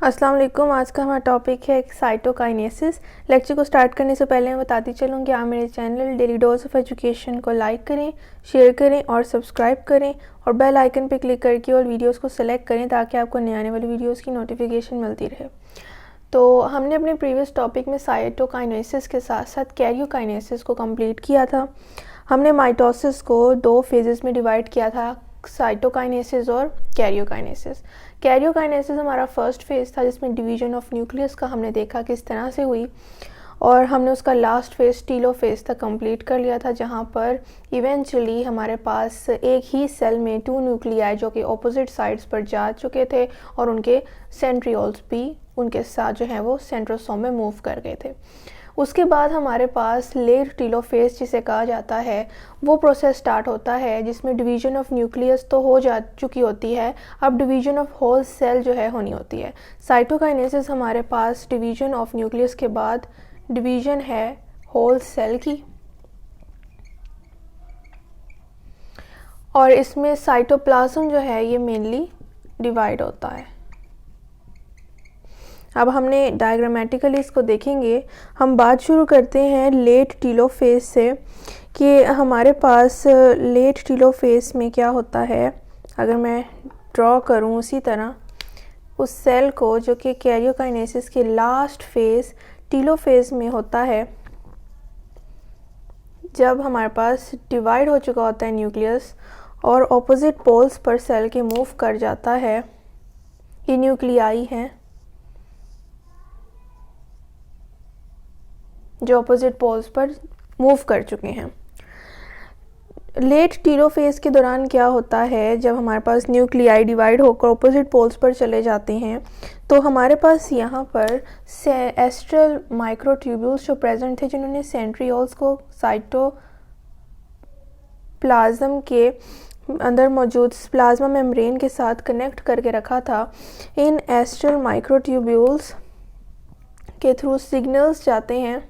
अस्सलाम वालेकुम। आज का हमारा टॉपिक है साइटोकाइनेसिस। लेक्चर को स्टार्ट करने से पहले मैं बताती चलूँ कि आप मेरे channel daily dose of education को लाइक करें, शेयर करें और सब्सक्राइब करें और बेल आइकन पर क्लिक करके और वीडियोस को सिलेक्ट करें ताकि आपको नए आने वाली वीडियोस की नोटिफिकेशन मिलती रहे। तो हमने अपने प्रीवियस टॉपिक में साइटोकाइनेसिस के साथ साथ कैरियोकाइनेसिस को कंप्लीट किया था। हमने माइटोसिस को दो फेजेस में डिवाइड किया था, साइटोकाइनेसिस और कैरियोकाइनेसिस। कैरियोकाइनेसिस हमारा फर्स्ट फेज़ था जिसमें डिवीजन ऑफ न्यूक्लियस का हमने देखा किस तरह से हुई और हमने उसका लास्ट फेज़ टीलोफेज़ तक कंप्लीट कर लिया था, जहाँ पर इवेंचुअली हमारे पास एक ही सेल में 2 न्यूक्लियाई जो कि ऑपोजिट साइड्स पर जा चुके थे और उनके सेंट्रियोल्स भी उनके साथ जो है वो सेंट्रोसोम में मूव कर गए थे। उसके बाद हमारे पास लेट टीलोफेज़ जिसे कहा जाता है वो प्रोसेस स्टार्ट होता है जिसमें डिवीजन ऑफ न्यूक्लियस तो हो जा चुकी होती है, अब डिवीजन ऑफ होल सेल जो है होनी होती है। साइटोकाइनेसिस हमारे पास डिवीजन ऑफ न्यूक्लियस के बाद डिवीजन है होल सेल की और इसमें साइटोप्लाज्म जो है ये मेनली डिवाइड होता है। अब हमने डायग्रामेटिकली इसको देखेंगे। हम बात शुरू करते हैं लेट टीलोफेज़ से कि हमारे पास लेट टीलोफेज़ में क्या होता है। अगर मैं ड्रॉ करूं उसी तरह उस सेल को जो कि कैरियोकाइनेसिस के लास्ट फेज़ टीलोफेज़ में होता है, जब हमारे पास डिवाइड हो चुका होता है न्यूक्लियस और ऑपोजिट पोल्स पर सेल के मूव कर जाता है। ये न्यूक्लियाई हैं जो ऑपोजिट पोल्स पर मूव कर चुके हैं। लेट टीलोफेज़ के दौरान क्या होता है, जब हमारे पास न्यूक्लियाई डिवाइड होकर ऑपोजिट पोल्स पर चले जाते हैं तो हमारे पास यहाँ पर एस्ट्रल माइक्रोट्यूब्यूल्स जो प्रेजेंट थे जिन्होंने सेंट्रियोल्स को साइटोप्लाज्म के अंदर मौजूद प्लाज्मा मेम्ब्रेन के साथ कनेक्ट करके रखा था। इन एस्ट्रल माइक्रोट्यूब्यूल्स के थ्रू सिग्नल्स जाते हैं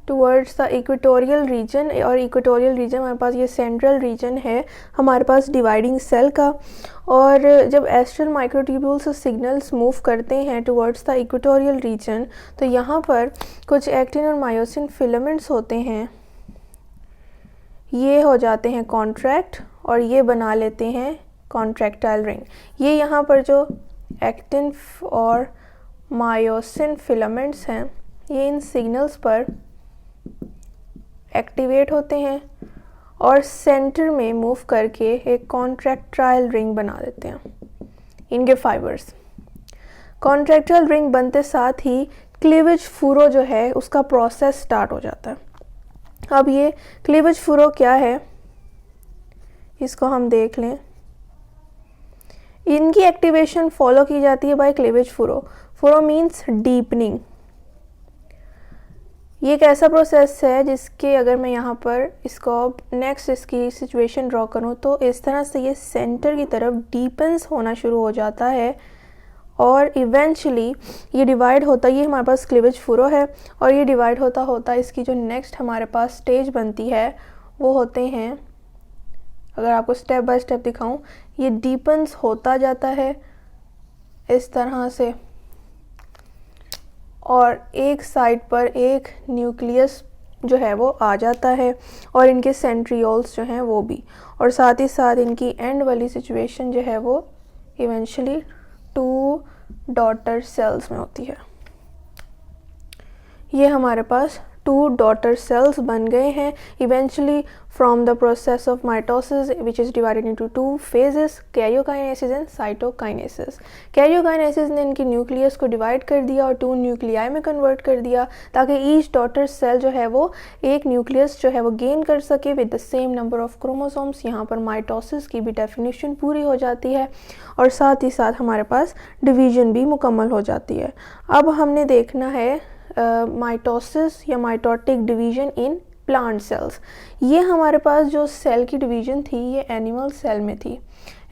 टुवर्ड्स द इक्वेटोरियल रीजन, और इक्वेटोरियल रीजन हमारे पास ये सेंट्रल रीजन है हमारे पास डिवाइडिंग सेल का। और जब एस्ट्रल माइक्रोट्यूब्यूल्स सिग्नल्स मूव करते हैं टुवर्ड्स द इक्वेटोरियल रीजन तो यहाँ पर कुछ एक्टिन और मायोसिन फिलामेंट्स होते हैं, ये हो जाते हैं कॉन्ट्रैक्ट और ये बना लेते हैं कॉन्ट्रैक्टाइल रिंग। ये यहाँ पर जो एक्टिन और मायोसिन फिलामेंट्स हैं ये इन सिग्नल्स पर एक्टिवेट होते हैं और सेंटर में मूव करके एक कॉन्ट्रैक्टाइल रिंग बना देते हैं इनके फाइबर्स। कॉन्ट्रैक्टाइल रिंग बनते साथ ही क्लीवेज फूरो जो है उसका प्रोसेस स्टार्ट हो जाता है। अब ये क्लीवेज फूरो क्या है इसको हम देख लें। इनकी एक्टिवेशन फॉलो की जाती है by cleavage furrow. Furrow means deepening. ये एक ऐसा प्रोसेस है जिसके अगर मैं यहाँ पर इसको नेक्स्ट इसकी सिचुएशन ड्रॉ करूँ तो इस तरह से ये सेंटर की तरफ डीपन्स होना शुरू हो जाता है और इवेंचुअली ये डिवाइड होता है। ये हमारे पास क्लीवेज फूरो है और ये डिवाइड होता होता इसकी जो नेक्स्ट हमारे पास स्टेज बनती है वो होते हैं, अगर आपको स्टेप बाय स्टेप दिखाऊं, ये डीपन्स होता जाता है इस तरह से और एक साइड पर एक न्यूक्लियस जो है वो आ जाता है और इनके सेंट्रियोल्स जो हैं वो भी, और साथ ही साथ इनकी एंड वाली सिचुएशन जो है वो इवेंचुअली 2 डॉटर सेल्स में होती है। ये हमारे पास 2 डॉटर सेल्स बन गए हैं eventually from the process of mitosis which is divided into 2 phases, karyokinesis and cytokinesis. Karyokinesis ने इनकी न्यूक्लियस को डिवाइड कर दिया और 2 न्यूक्लियाई में कन्वर्ट कर दिया ताकि ईच डॉटर सेल जो है वो एक न्यूक्लियस जो है वो गेन कर सके with the same number of chromosomes. यहाँ पर माइटोसिस की भी डेफिनेशन पूरी हो जाती है और साथ ही साथ हमारे पास डिवीजन भी मुकम्मल हो जाती है। अब हमने देखना है माइटोसिस या mitotic division in plant cells. ये हमारे पास जो सेल की डिवीजन थी ये एनिमल सेल में थी।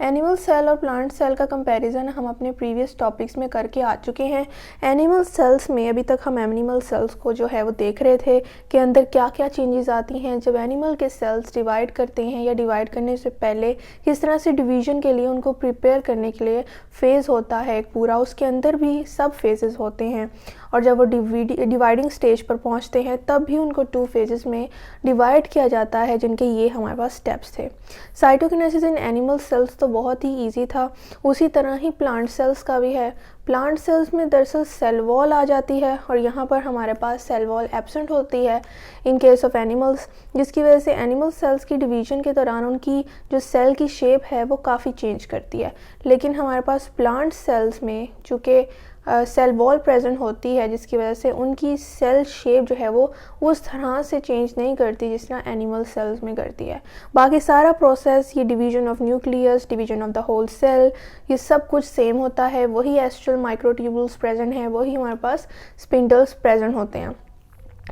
एनिमल सेल और प्लांट सेल का कंपैरिजन हम अपने प्रीवियस टॉपिक्स में करके आ चुके हैं। एनिमल सेल्स में अभी तक हम एनिमल सेल्स को जो है वो देख रहे थे कि अंदर क्या क्या चेंजेस आती हैं जब एनिमल के सेल्स डिवाइड करते हैं, या डिवाइड करने से पहले किस तरह से डिवीजन के लिए उनको प्रिपेयर करने के लिए फेज़ होता है एक पूरा, उसके अंदर भी सब फेजेस होते हैं। और जब वो डिवाइडिंग स्टेज पर पहुंचते हैं तब भी उनको 2 फेजेस में डिवाइड किया जाता है, जिनके ये हमारे पास स्टेप्स थे। साइटोकिनेसिस इन एनिमल सेल्स तो बहुत ही इजी था, उसी तरह ही प्लांट सेल्स का भी है। प्लांट सेल्स में दरअसल सेल वॉल आ जाती है और यहाँ पर हमारे पास सेल वॉल एब्सेंट होती है इन केस ऑफ एनिमल्स, जिसकी वजह से एनिमल सेल्स की डिवीजन के दौरान उनकी जो सेल की शेप है वो काफ़ी चेंज करती है। लेकिन हमारे पास प्लांट सेल्स में चूँकि सेल वॉल प्रेजेंट होती है, जिसकी वजह से उनकी सेल शेप जो है वो उस तरह से चेंज नहीं करती जिस तरह एनिमल सेल्स में करती है। बाकी सारा प्रोसेस, ये division of nucleus, division of the whole cell, ये सब कुछ सेम होता है। वही एस्ट्रल माइक्रोट्यूब्यूल्स प्रेजेंट हैं, वही हमारे पास स्पिंडल्स प्रेजेंट होते हैं।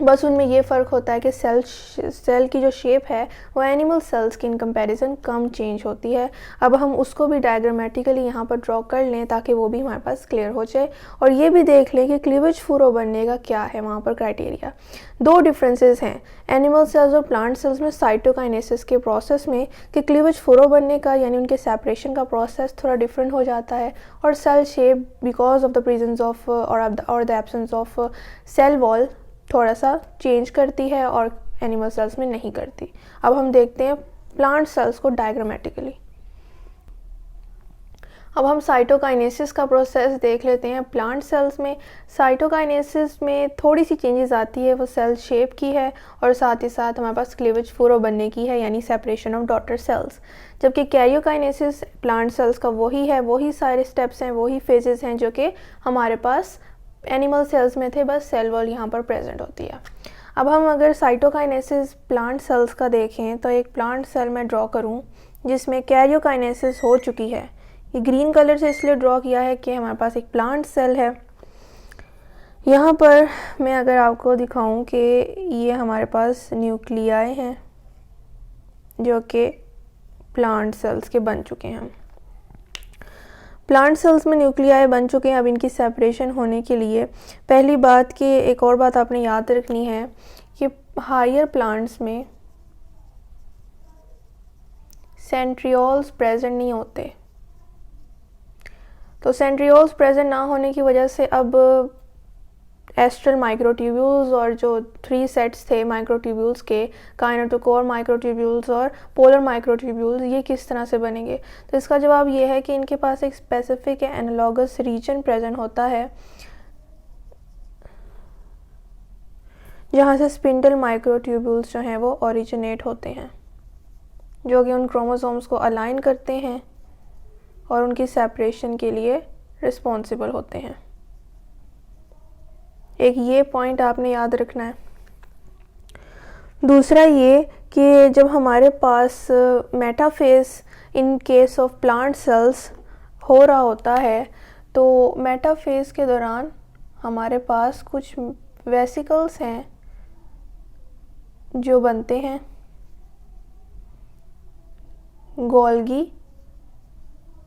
बस उनमें ये फ़र्क होता है कि सेल की जो शेप है वो एनिमल सेल्स की इन कंपैरिजन कम चेंज होती है। अब हम उसको भी डायग्रामेटिकली यहाँ पर ड्रॉ कर लें ताकि वो भी हमारे पास क्लियर हो जाए, और ये भी देख लें कि क्लीवेज फूरो बनने का क्या है वहाँ पर क्राइटेरिया। 2 डिफरेंसेस हैं एनिमल सेल्स और प्लांट सेल्स में साइटोकाइनेसिस के प्रोसेस में, कि क्लीवेज फूरो बनने का यानी उनके सेपरेशन का प्रोसेस थोड़ा डिफरेंट हो जाता है, और cell shape because of the presence of और the absence of cell wall थोड़ा सा चेंज करती है और एनिमल सेल्स में नहीं करती। अब हम देखते हैं प्लांट सेल्स को डायग्रामेटिकली। अब हम साइटोकाइनेसिस का प्रोसेस देख लेते हैं। प्लांट सेल्स में साइटोकाइनेसिस में थोड़ी सी चेंजेस आती है, वो सेल शेप की है और साथ ही साथ हमारे पास क्लीवेज फूरो बनने की है, यानी सेपरेशन ऑफ डॉटर सेल्स। जबकि कैरियोकाइनेसिस प्लांट सेल्स का वही है, वही सारे स्टेप्स हैं, वही फेजेस हैं जो कि हमारे पास एनिमल सेल्स में थे, बस सेल वॉल यहाँ पर प्रेजेंट होती है। अब हम अगर साइटोकाइनेसिस प्लांट सेल्स का देखें तो एक प्लांट सेल मैं ड्रॉ करूँ जिसमें कैरियोकाइनेसिस हो चुकी है। ये ग्रीन कलर से इसलिए ड्रॉ किया है कि हमारे पास एक प्लांट सेल है। यहाँ पर मैं अगर आपको दिखाऊं कि ये हमारे पास न्यूक्लियाई हैं जो कि प्लांट सेल्स के बन चुके हैं। प्लांट सेल्स में न्यूक्लियाई बन चुके हैं। अब इनकी सेपरेशन होने के लिए पहली बात कि एक और बात आपने याद रखनी है कि हायर प्लांट्स में सेंट्रियोल्स प्रेजेंट नहीं होते। तो सेंट्रियोल्स प्रेजेंट ना होने की वजह से अब एस्ट्रल माइक्रोट्यूब्यूल्स और जो 3 सेट्स थे माइक्रोट्यूब्यूल्स के, काइनेटोकोर माइक्रोट्यूब्यूल्स और पोलर माइक्रोट्यूब्यूल्स, ये किस तरह से बनेंगे? तो इसका जवाब ये है कि इनके पास एक स्पेसिफिक एनालॉगस रीजन प्रेजेंट होता है जहाँ से स्पिंडल माइक्रोट्यूब्यूल्स जो हैं वो ओरिजिनेट होते हैं, जो कि उन क्रोमोसोम्स को अलाइन करते हैं और उनकी सेपरेशन के लिए रिस्पॉन्सिबल होते हैं। एक ये पॉइंट आपने याद रखना है। दूसरा ये कि जब हमारे पास metaphase in case of plant cells हो रहा होता है तो मेटाफेज के दौरान हमारे पास कुछ वेसिकल्स हैं जो बनते हैं गोल्गी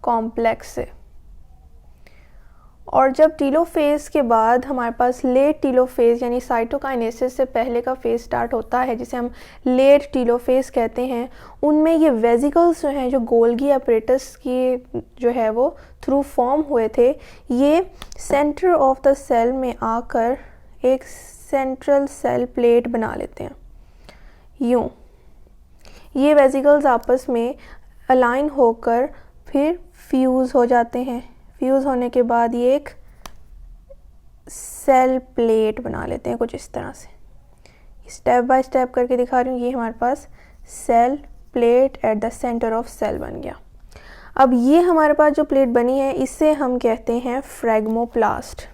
कॉम्प्लेक्स से, और जब टीलोफेज के बाद हमारे पास लेट टीलोफेज यानी साइटोकाइनेसिस से पहले का फेज स्टार्ट होता है जिसे हम लेट टीलोफेज कहते हैं, उनमें ये वेसिकल्स जो हैं जो गोल्गी अपरेटस की जो है वो थ्रू फॉर्म हुए थे, ये सेंटर ऑफ द सेल में आकर एक सेंट्रल सेल प्लेट बना लेते हैं। यूँ ये वेसिकल्स आपस में अलाइन होकर फिर फ्यूज़ हो जाते हैं। फ्यूज़ होने के बाद ये एक सेल प्लेट बना लेते हैं कुछ इस तरह से। स्टेप बाय स्टेप करके दिखा रही हूँ। ये हमारे पास cell plate at the centre of cell बन गया। अब ये हमारे पास जो प्लेट बनी है इसे हम कहते हैं फ्रैग्मोप्लास्ट।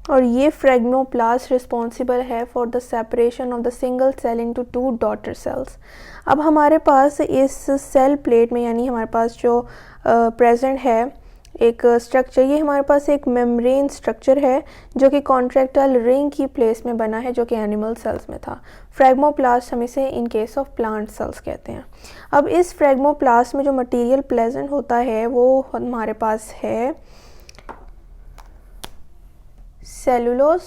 और ये फ्रैग्मोप्लास्ट रिस्पॉन्सिबल है for the separation of the single cell into 2 daughter cells. अब हमारे पास इस सेल प्लेट में यानी हमारे पास जो प्रेजेंट है एक स्ट्रक्चर, ये हमारे पास एक मेम्ब्रेन स्ट्रक्चर है जो कि कॉन्ट्रैक्टाइल रिंग की प्लेस में बना है, जो कि एनिमल सेल्स में था। फ्रैग्मोप्लास्ट हम इसे इन केस ऑफ प्लांट सेल्स कहते हैं। अब इस फ्रैग्मोप्लास्ट में जो मटेरियल प्रेजेंट होता है वो हमारे पास है सेलुलोज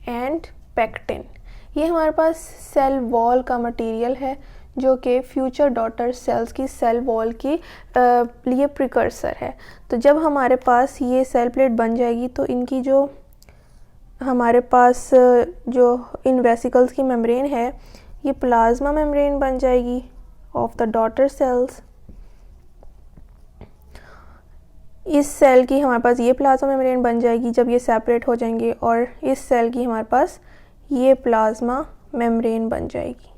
एंड पेक्टिन। ये हमारे पास सेल वॉल का मटेरियल है जो कि फ्यूचर डॉटर सेल्स की सेल वॉल की लिए प्रिकर्सर है। तो जब हमारे पास ये सेल प्लेट बन जाएगी तो इनकी जो हमारे पास जो इन वेसिकल्स की मेम्ब्रेन है ये प्लाज्मा मेम्ब्रेन बन जाएगी ऑफ द डॉटर सेल्स। इस सेल की हमारे पास ये प्लाज्मा मेम्ब्रेन बन जाएगी जब ये सेपरेट हो जाएंगे, और इस सेल की हमारे पास ये प्लाज्मा मेम्ब्रेन बन जाएगी।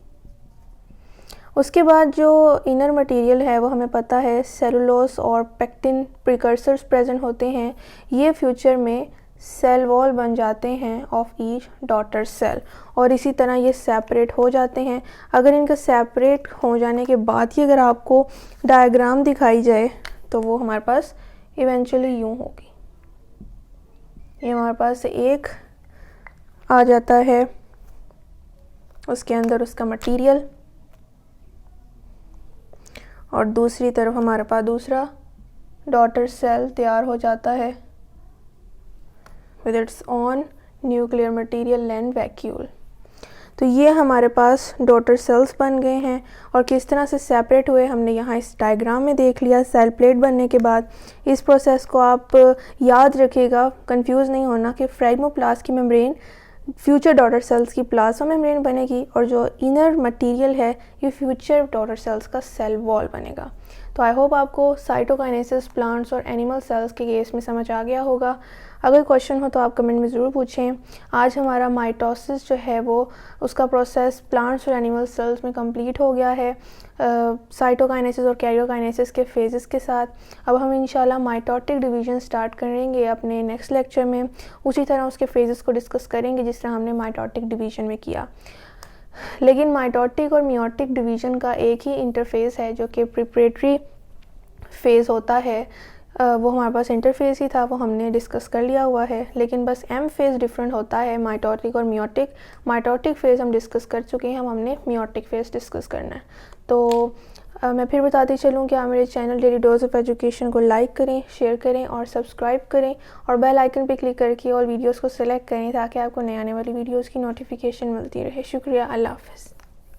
उसके बाद जो इनर मटेरियल है वो हमें पता है सेलुलोज और पेक्टिन प्रिकर्सर्स प्रेजेंट होते हैं। ये फ्यूचर में सेल वॉल बन जाते हैं ऑफ ईच डॉटर सेल, और इसी तरह ये सेपरेट हो जाते हैं। अगर इनका सेपरेट हो जाने के बाद ही अगर आपको डायग्राम दिखाई जाए तो वो हमारे पास इवेंचुअली यूँ होगी। ये हमारे पास एक आ जाता है, उसके अंदर उसका मटेरियल, और दूसरी तरफ हमारे पास दूसरा डॉटर सेल तैयार हो जाता है with its on nuclear material and vacuole. तो ये हमारे पास डॉटर सेल्स बन गए हैं, और किस तरह से सेपरेट हुए हमने यहाँ इस डायग्राम में देख लिया सेल प्लेट बनने के बाद। इस प्रोसेस को आप याद रखिएगा, कंफ्यूज नहीं होना कि फ्रैग्मोप्लास्ट की मेम्ब्रेन फ्यूचर डॉटर सेल्स की प्लाज्मा मेम्ब्रेन बनेगी, और जो इनर मटेरियल है ये फ्यूचर डॉटर सेल्स का सेल वॉल बनेगा। तो आई होप आपको साइटोकाइनेसिस प्लांट्स और एनिमल सेल्स के केस में समझ आ गया होगा। अगर क्वेश्चन हो तो आप कमेंट में ज़रूर पूछें। आज हमारा माइटोसिस जो है वो उसका प्रोसेस प्लांट्स और एनिमल सेल्स में कंप्लीट हो गया है साइटोकाइनेसिस और कैरियोकाइनेसिस के फेजेस के साथ। अब हम इंशाल्लाह माइटोटिक डिवीजन स्टार्ट करेंगे अपने नेक्स्ट लेक्चर में। उसी तरह उसके फेजेस को डिस्कस करेंगे जिस तरह हमने माइटोटिक डिवीजन में किया। लेकिन माइटोटिक और मियोटिक डिवीजन का एक ही इंटरफेस है जो कि प्रिपरेटरी फेज़ होता है। वो हमारे पास इंटरफेस ही था, वो हमने डिस्कस कर लिया हुआ है। लेकिन बस एम फेज़ डिफरेंट होता है माइटोटिक और मियोटिक। माइटोटिक फेज़ हम डिस्कस कर चुके हैं, हमने मियोटिक फेज़ डिस्कस करना है। तो मैं फिर बताती चलूँ कि आप मेरे channel daily dose of education को लाइक करें, शेयर करें और सब्सक्राइब करें, और बेल आइकन पे क्लिक करके ऑल वीडियोस को सिलेक्ट करें ताकि आपको नए आने वाली वीडियोस की नोटिफिकेशन मिलती रहे। शुक्रिया, अल्लाह हाफ़िज़।